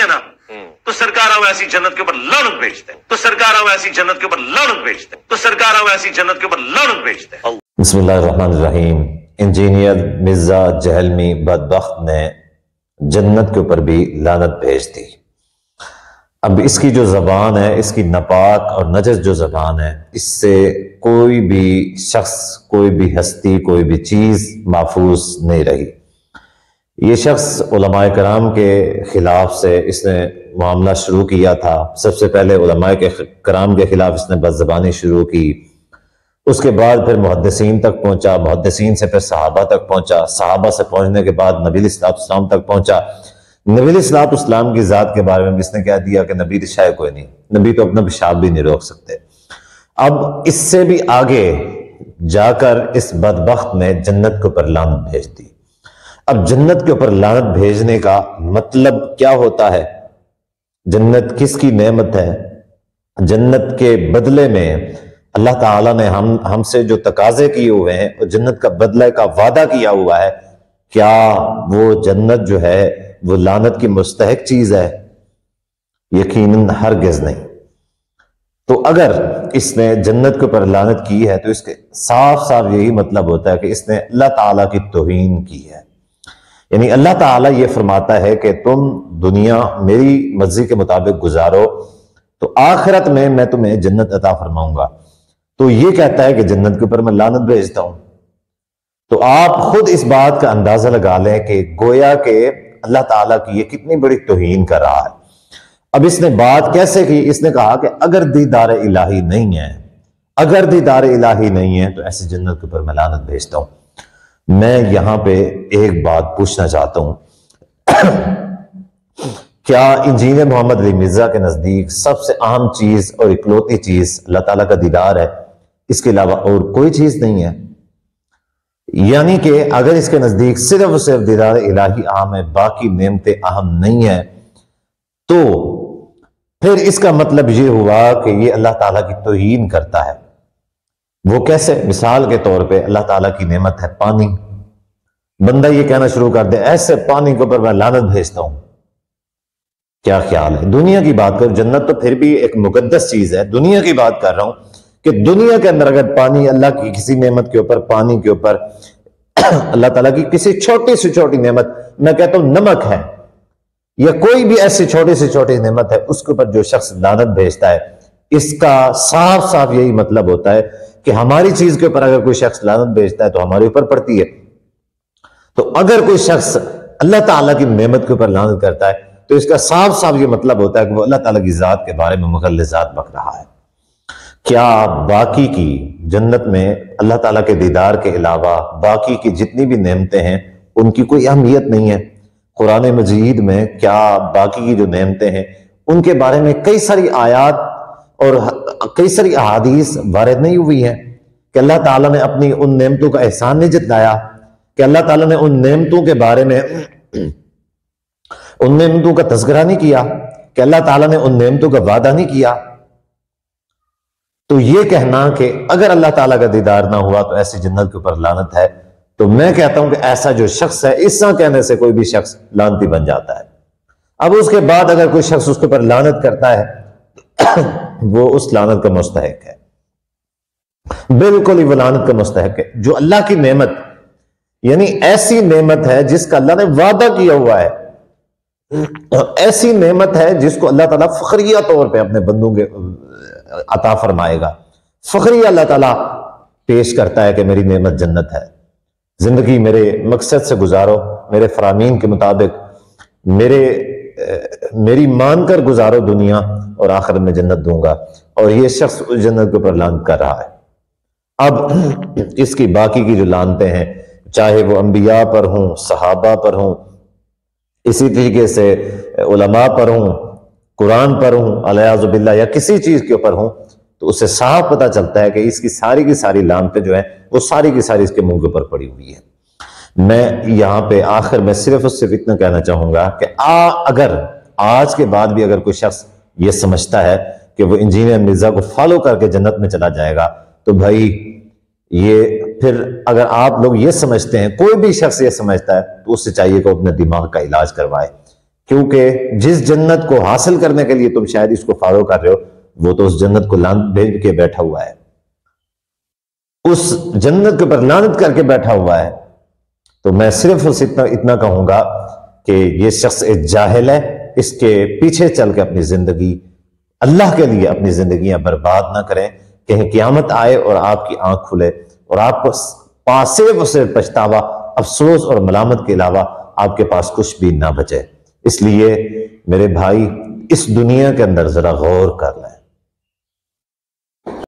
ہے نا تو سرکار ہم ایسی جنت کے اوپر لعنت بھیجتے ہیں، تو سرکار ہم ایسی جنت کے اوپر لعنت بھیجتے ہیں، تو سرکار ہم ایسی جنت کے اوپر لعنت بھیجتے ہیں۔ بسم اللہ الرحمن الرحیم۔ انجینئر مرزا جہلمی بدبخت نے جنت کے اوپر بھی لعنت بھیج دی۔ اب اس کی جو زبان ہے، اس کی ناپاک اور نجس جو زبان ہے، اس سے کوئی بھی شخص، کوئی بھی ہستی، کوئی بھی چیز محفوظ نہیں رہی۔ یہ شخص علماء کرام کے خلاف سے اس نے معاملہ شروع کیا تھا۔ سب سے پہلے علماء کرام کے خلاف اس نے بد زبانی شروع کی، اس کے بعد پھر محدثین تک پہنچا، محدثین سے پھر صحابہ تک پہنچا، صحابہ سے پہنچنے کے بعد نبی علیہ السلام تک پہنچا۔ نبی علیہ السلام کی ذات کے بارے میں بھی اس نے کہہ دیا کہ نبی رشاء کوئی نہیں، نبی تو اپنا پیشاب بھی نہیں روک سکتے۔ اب اس سے بھی آگے جا کر اس بدبخت نے جنت کے اوپر لعنت بھیج دی۔ اب جنت کے اوپر لعنت بھیجنے کا مطلب کیا ہوتا ہے؟ جنت کس کی نعمت ہے؟ جنت کے بدلے میں اللہ تعالیٰ نے ہم سے جو تقاضے کیے ہوئے ہیں اور جنت کا بدلے کا وعدہ کیا ہوا ہے، کیا وہ جنت جو ہے وہ لعنت کی مستحق چیز ہے؟ یقیناً ہرگز نہیں۔ تو اگر اس نے جنت کے اوپر لعنت کی ہے تو اس کے صاف صاف یہی مطلب ہوتا ہے کہ اس نے اللہ تعالیٰ کی توہین کی ہے۔ یعنی اللہ تعالیٰ یہ فرماتا ہے کہ تم دنیا میری مرضی کے مطابق گزارو تو آخرت میں تمہیں جنت عطا فرماؤں گا، تو یہ کہتا ہے کہ جنت کے اوپر میں لعنت بھیجتا ہوں۔ تو آپ خود اس بات کا اندازہ لگا لیں کہ گویا کہ اللہ تعالیٰ کی یہ کتنی بڑی توہین کر رہا ہے۔ اب اس نے بات کیسے کی؟ اس نے کہا کہ اگر دیدار الہی نہیں ہے، اگر دیدار الہی نہیں ہے تو ایسی جنت کے اوپر میں لعنت بھیجتا ہوں۔ میں یہاں پہ ایک بات پوچھنا چاہتا ہوں، کیا انجینئر محمد علی مرزا کے نزدیک سب سے اہم چیز اور اکلوتی چیز اللہ تعالیٰ کا دیدار ہے؟ اس کے علاوہ اور کوئی چیز نہیں ہے؟ یعنی کہ اگر اس کے نزدیک صرف اور صرف دیدار الہی اہم ہے، باقی نعمتیں اہم نہیں ہیں، تو پھر اس کا مطلب یہ ہوا کہ یہ اللہ تعالیٰ کی توہین کرتا ہے۔ وہ کیسے؟ مثال کے طور پہ اللہ تعالیٰ کی نعمت ہے پانی، بندہ یہ کہنا شروع کر دے ایسے پانی کے اوپر میں لعنت بھیجتا ہوں۔ کیا خیال ہے؟ دنیا کی بات کر، جنت تو پھر بھی ایک مقدس چیز ہے، دنیا کی بات کر رہا ہوں کہ دنیا کے اندر اگر پانی، اللہ کی کسی نعمت کے اوپر، پانی کے اوپر، اللہ تعالیٰ کی کسی چھوٹی سے چھوٹی نعمت، میں کہتا ہوں نمک ہے یا کوئی بھی ایسی چھوٹی سے چھوٹی نعمت ہے، اس کے اوپر جو شخص لعنت بھیجتا ہے، اس کا صاف صاف یہی مطلب ہوتا ہے کہ ہماری چیز کے اوپر اگر کوئی شخص لعنت بھیجتا ہے تو ہمارے اوپر پڑتی ہے۔ تو اگر کوئی شخص اللہ تعالیٰ کی نعمت کے اوپر لعنت کرتا ہے تو اس کا صاف صاف یہ مطلب ہوتا ہے کہ وہ اللہ تعالیٰ کی ذات کے بارے میں مغلظات بک رہا ہے۔ کیا باقی کی جنت میں اللہ تعالیٰ کے دیدار کے علاوہ باقی کی جتنی بھی نعمتیں ہیں ان کی کوئی اہمیت نہیں ہے؟ قرآن مجید میں کیا باقی کی جو نعمتیں ہیں ان کے بارے میں کئی ساری آیات اور کئی ساری احادیث وارد نہیں ہوئی ہیں کہ اللہ تعالیٰ نے اپنی ان نعمتوں کا احسان نہیں جتلایا، کہ اللہ تعالیٰ نے ان نعمتوں کے بارے میں ان نعمتوں کا تذکرہ نہیں کیا، کہ اللہ تعالیٰ نے ان نعمتوں کا وعدہ نہیں کیا؟ تو یہ کہنا کہ اگر اللہ تعالیٰ کا دیدار نہ ہوا تو ایسی جنت کے اوپر لعنت ہے، تو میں کہتا ہوں کہ ایسا جو شخص ہے، اس طرح کہنے سے کوئی بھی شخص لعنتی بن جاتا ہے۔ اب اس کے بعد اگر کوئی شخص اس کے اوپر لعنت کرتا ہے وہ اس لعنت کا مستحق ہے، بالکل ہی وہ لعنت کا مستحق ہے۔ جو اللہ کی نعمت، یعنی ایسی نعمت ہے جس کا اللہ نے وعدہ کیا ہوا ہے، ایسی نعمت ہے جس کو اللہ تعالیٰ فخریہ طور پہ اپنے بندوں کے عطا فرمائے گا۔ فخریہ اللہ تعالیٰ پیش کرتا ہے کہ میری نعمت جنت ہے، زندگی میرے مقصد سے گزارو، میرے فرامین کے مطابق میری مان کر گزارو دنیا، اور آخر میں جنت دوں گا۔ اور یہ شخص اس جنت کے اوپر لعنت کر رہا ہے۔ اب اس کی باقی کی جو لعنتیں ہیں، چاہے وہ انبیاء پر ہوں، صحابہ پر ہوں، اسی طریقے سے علماء پر ہوں، قرآن پر ہوں، الیاذ باللہ، یا کسی چیز کے اوپر ہوں، تو اس سے صاف پتہ چلتا ہے کہ اس کی ساری لعنتیں جو ہیں وہ ساری کی ساری اس کے منہ کے اوپر پڑی ہوئی ہے۔ میں یہاں پہ آخر میں صرف اتنا کہنا چاہوں گا کہ اگر آج کے بعد بھی اگر کوئی شخص یہ سمجھتا ہے کہ وہ انجینئر مرزا کو فالو کر کے جنت میں چلا جائے گا، تو بھائی یہ پھر اگر آپ لوگ یہ سمجھتے ہیں، کوئی بھی شخص یہ سمجھتا ہے، تو اس سے چاہیے کہ اپنے دماغ کا علاج کروائے، کیونکہ جس جنت کو حاصل کرنے کے لیے تم شاید اس کو فالو کر رہے ہو، وہ تو اس جنت کو لعنت بھیج کے بیٹھا ہوا ہے، اس جنت کے اوپر لعنت کر کے بیٹھا ہوا ہے۔ تو میں صرف اس اتنا کہوں گا کہ یہ شخص ایک جاہل ہے، اس کے پیچھے چل کے اپنی زندگی اللہ کے لیے اپنی زندگیاں برباد نہ کریں، کہیں قیامت آئے اور آپ کی آنکھ کھلے اور آپ کو پاسے سے پچھتاوا، افسوس اور ملامت کے علاوہ آپ کے پاس کچھ بھی نہ بچے۔ اس لیے میرے بھائی اس دنیا کے اندر ذرا غور کر لیں۔